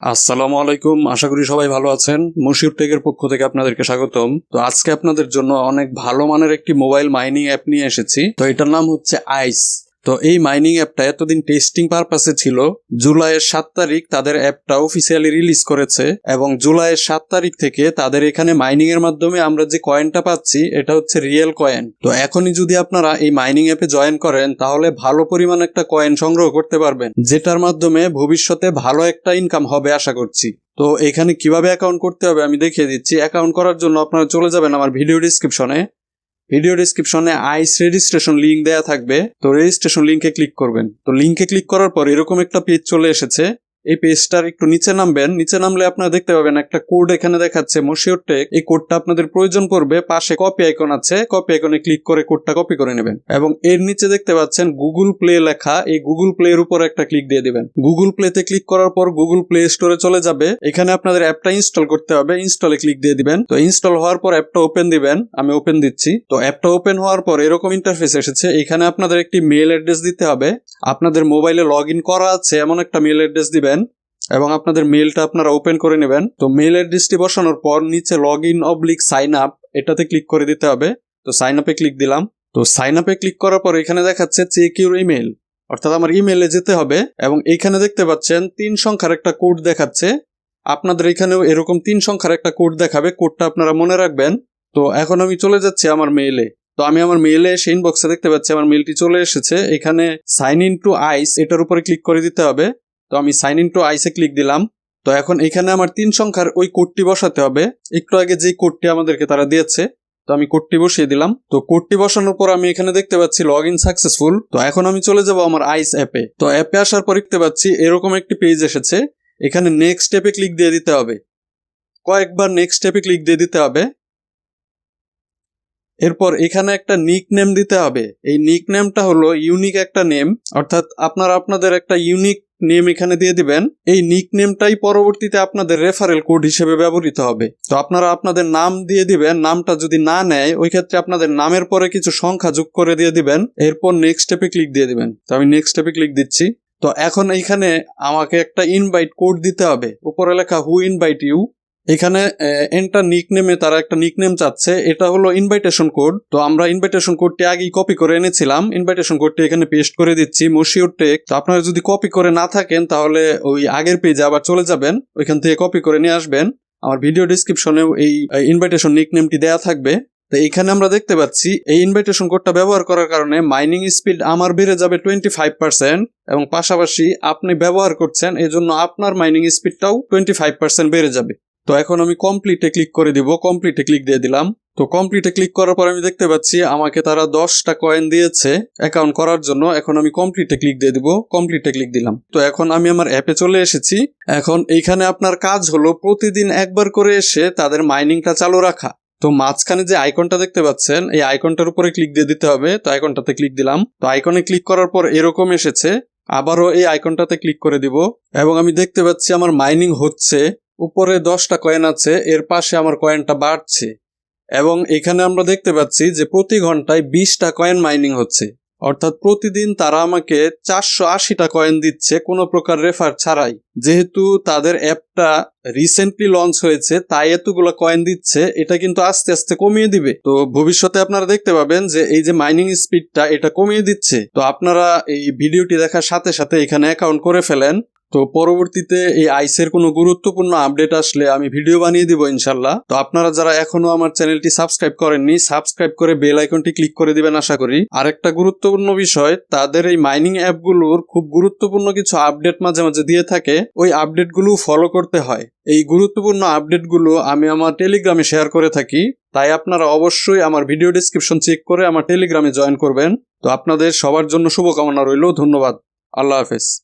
আসসালামু আলাইকুম, আশা করি সবাই ভালো আছেন। mashiurtech-এর পক্ষ থেকে আপনাদেরকে স্বাগতম। তো আজকে আপনাদের জন্য অনেক ভালো মানের একটি মোবাইল মাইনিং অ্যাপ নিয়ে এসেছি। তো এটার নাম হচ্ছে আইস। তো এই মাইনিং অ্যাপটা এতদিন টেস্টিং পারপাসে ছিল। জুলাইয়ের 7 তারিখ তাদের অ্যাপটা অফিসিয়ালি রিলিজ করেছে এবং জুলাইয়ের 7 তারিখ থেকে তাদের এখানে মাইনিং এর মাধ্যমে আমরা যে কয়েনটা পাচ্ছি এটা হচ্ছে রিয়েল কয়েন। তো এখনই যদি আপনারা এই মাইনিং অ্যাপে জয়েন করেন তাহলে ভালো পরিমাণ একটা কয়েন সংগ্রহ করতে পারবেন, যেটার মাধ্যমে ভবিষ্যতে ভালো একটা ইনকাম হবে আশা করছি। তো এখানে কিভাবে অ্যাকাউন্ট করতে হবে আমি দেখিয়ে দিচ্ছি। অ্যাকাউন্ট করার জন্য আপনারা চলে যাবেন আমার ভিডিও ডিসক্রিপশনে আইস রেজিস্ট্রেশন লিংক দেয়া থাকবে। তো রেজিস্ট্রেশন লিংকে ক্লিক করবেন। তো লিংকে ক্লিক করার পর এরকম একটা পেজ চলে এসেছে। এই পেজটার একটু নিচে নামবেন। নিচে নামলে আপনারা দেখতে পাবেন একটা কোড এখানে দেখাচ্ছে mashiurtech। এই কোডটা আপনাদের প্রয়োজন পড়বে। পাশে কপি আইকন আছে, কপি আইকনে ক্লিক করে কোডটা কপি করে নেবেন এবং এর নিচে দেখতে পাচ্ছেন গুগল প্লে লেখা। এই গুগল প্লে এর উপর একটা ক্লিক দিয়ে দিবেন। গুগল প্লেতে ক্লিক করার পর গুগল প্লে স্টোরে চলে যাবে। এখানে আপনাদের অ্যাপটা ইনস্টল করতে হবে। ইনস্টলে ক্লিক দিয়ে দিবেন। তো ইনস্টল হওয়ার পর অ্যাপটা ওপেন দিবেন। আমি ওপেন দিচ্ছি। তো অ্যাপটা ওপেন হওয়ার পর এরকম ইন্টারফেস এসেছে। এখানে আপনাদের একটি মেল অ্যাড্রেস দিতে হবে। আপনাদের মোবাইলে লগ ইন করা আছে এমন একটা মেল অ্যাড্রেস দিবেন এবং আপনাদের মেলটা আপনারা ওপেন করে নেবেন। তো মেল অ্যাড্রেসটি বসানোর পর নিচে লগ ইন সাইন আপ এটাতে ক্লিক করে দিতে হবে। তো সাইন আপে ক্লিক দিলাম। তো সাইন আপে ক্লিক করার পর এখানে দেখাচ্ছে চেক ইউর ইমেল, অর্থাৎ আমার ইমেলে যেতে হবে এবং এইখানে দেখতে পাচ্ছেন 3 সংখ্যার একটা কোড দেখাচ্ছে। আপনাদের এখানেও এরকম 3 সংখ্যার একটা কোড দেখাবে। কোডটা আপনারা মনে রাখবেন। তো এখন আমি চলে যাচ্ছি আমার মেইলে। তো আমি আমার মেইলে এসে ইনবক্সে দেখতে পাচ্ছি আমার মেইলটি চলে এসেছে। এখানে সাইন ইন টু আইস এটার উপরে ক্লিক করে দিতে হবে। তো আমি সাইন ইন টু আইসে ক্লিক দিলাম। তো এখন এখানে আমার 3 সংখ্যার ওই কোডটি বসাতে হবে। একটু আগে যে কোডটি আমাদেরকে তারা দিয়েছে, তো আমি কোডটি বসিয়ে দিলাম। তো কোডটি বসানোর পর আমি এখানে দেখতে পাচ্ছি লগ ইন সাকসেসফুল। তো এখন আমি চলে যাব আমার আইস অ্যাপে। তো অ্যাপে আসার পর দেখতে পাচ্ছি এরকম একটি পেজ এসেছে। এখানে নেক্সট স্টেপে ক্লিক দিয়ে দিতে হবে। কয়েকবার নেক্সট স্টেপে ক্লিক দিয়ে দিতে হবে। এরপর এখানে একটা নিক নেম দিতে হবে। এই নিক নেমটা হলো ইউনিক একটা নেম, অর্থাৎ আপনারা আপনাদের একটা ইউনিক নেম এখানে দিয়ে দিবেন। এই নিক নেমটাই পরবর্তীতে আপনাদের রেফারেল কোড হিসেবে ব্যবহৃত হবে। তো আপনারা আপনাদের নাম দিয়ে দিবেন। নামটা যদি না নেয় ওই ক্ষেত্রে আপনাদের নামের পরে কিছু সংখ্যা যোগ করে দিয়ে দিবেন। এরপর নেক্সট স্টেপে ক্লিক দিয়ে দিবেন। তো আমি নেক্সট স্টেপে ক্লিক দিচ্ছি। তো এখন এইখানে আমাকে একটা ইনভাইট কোড দিতে হবে। উপরে লেখা হু ইনভাইট ইউ। এখানে এন্টার নিকনেমে তারা একটা নিকনেম চাচ্ছে। এটা হলো ইনভাইটেশন কোড। তো আমরা ইনভাইটেশন কোডটি আগেই কপি করে এনেছিলাম। ইনভাইটেশন কোডটি এখানে পেস্ট করে দিচ্ছি mashiurtech। তো আপনারা যদি কপি করে না থাকেন তাহলে ওই আগের পেজে আবার চলে যাবেন, ওইখান থেকে কপি করে নিয়ে আসবেন। আমার ভিডিও ডিসক্রিপশনেও এই ইনভাইটেশন নিকনেমটি দেয়া থাকবে। তো এখানে আমরা দেখতে পাচ্ছি এই ইনভাইটেশন কোডটা ব্যবহার করার কারণে মাইনিং স্পিড আমার বেড়ে যাবে 25% এবং পাশাপাশি আপনি ব্যবহার করছেন এজন্য আপনার মাইনিং স্পিডটাও 25% বেড়ে যাবে। তো এখন আমি কমপ্লিটে ক্লিক করে দিব। কমপ্লিটে ক্লিক দিয়ে দিলাম। তো কমপ্লিটে ক্লিক করার পর আমি দেখতে পাচ্ছি আমাকে তারা 10টা কয়েন দিয়েছে অ্যাকাউন্ট করার জন্য। এখন আমি কমপ্লিটে ক্লিক দিয়ে দিব। কমপ্লিটে ক্লিক দিলাম। তো এখন আমি আমার অ্যাপে চলে এসেছি। এখন এইখানে আপনার কাজ হলো প্রতিদিন একবার করে এসে তাদের মাইনিংটা চালু রাখা। তো মাঝখানে যে আইকনটা দেখতে পাচ্ছেন এই আইকনটার উপরে ক্লিক দিয়ে দিতে হবে। তো আইকনটাতে ক্লিক দিলাম। তো আইকনে ক্লিক করার পর এরকম এসেছে। আবারও এই আইকনটাতে ক্লিক করে দিব এবং আমি দেখতে পাচ্ছি আমার মাইনিং হচ্ছে। উপরে 10টা কয়েন আছে, এর পাশে আমার কয়েনটা বাড়ছে এবং এখানে আমরা দেখতে পাচ্ছি যে প্রতি ঘন্টায় 20টা কয়েন মাইনিং হচ্ছে, অর্থাৎ প্রতিদিন তারা আমাকে 480টা কয়েন দিচ্ছে কোনো প্রকার রেফার ছাড়াই। যেহেতু তাদের অ্যাপটা রিসেন্টলি লঞ্চ হয়েছে তাই এতগুলো কয়েন দিচ্ছে। এটা কিন্তু আস্তে আস্তে কমিয়ে দিবে। তো ভবিষ্যতে আপনারা দেখতে পাবেন যে এই যে মাইনিং স্পিডটা এটা কমিয়ে দিচ্ছে। তো আপনারা এই ভিডিওটি দেখার সাথে সাথে এখানে অ্যাকাউন্ট করে ফেলেন। তো পরবর্তীতে এই আইসের কোনো গুরুত্বপূর্ণ আপডেট আসলে আমি ভিডিও বানিয়ে দিব ইনশাল্লাহ। তো আপনারা যারা এখনো আমার চ্যানেলটি সাবস্ক্রাইব করেননি সাবস্ক্রাইব করে বেল আইকনটি ক্লিক করে দিবেন আশা করি। আর একটা গুরুত্বপূর্ণ বিষয়, তাদের এই মাইনিং অ্যাপগুলোর খুব গুরুত্বপূর্ণ কিছু আপডেট মাঝে মাঝে দিয়ে থাকে। ওই আপডেটগুলো ফলো করতে হয়। এই গুরুত্বপূর্ণ আপডেটগুলো আমি আমার টেলিগ্রামে শেয়ার করে থাকি। তাই আপনারা অবশ্যই আমার ভিডিও ডেসক্রিপশন চেক করে আমার টেলিগ্রামে জয়েন করবেন। তো আপনাদের সবার জন্য শুভকামনা রইল। ধন্যবাদ। আল্লাহ হাফেজ।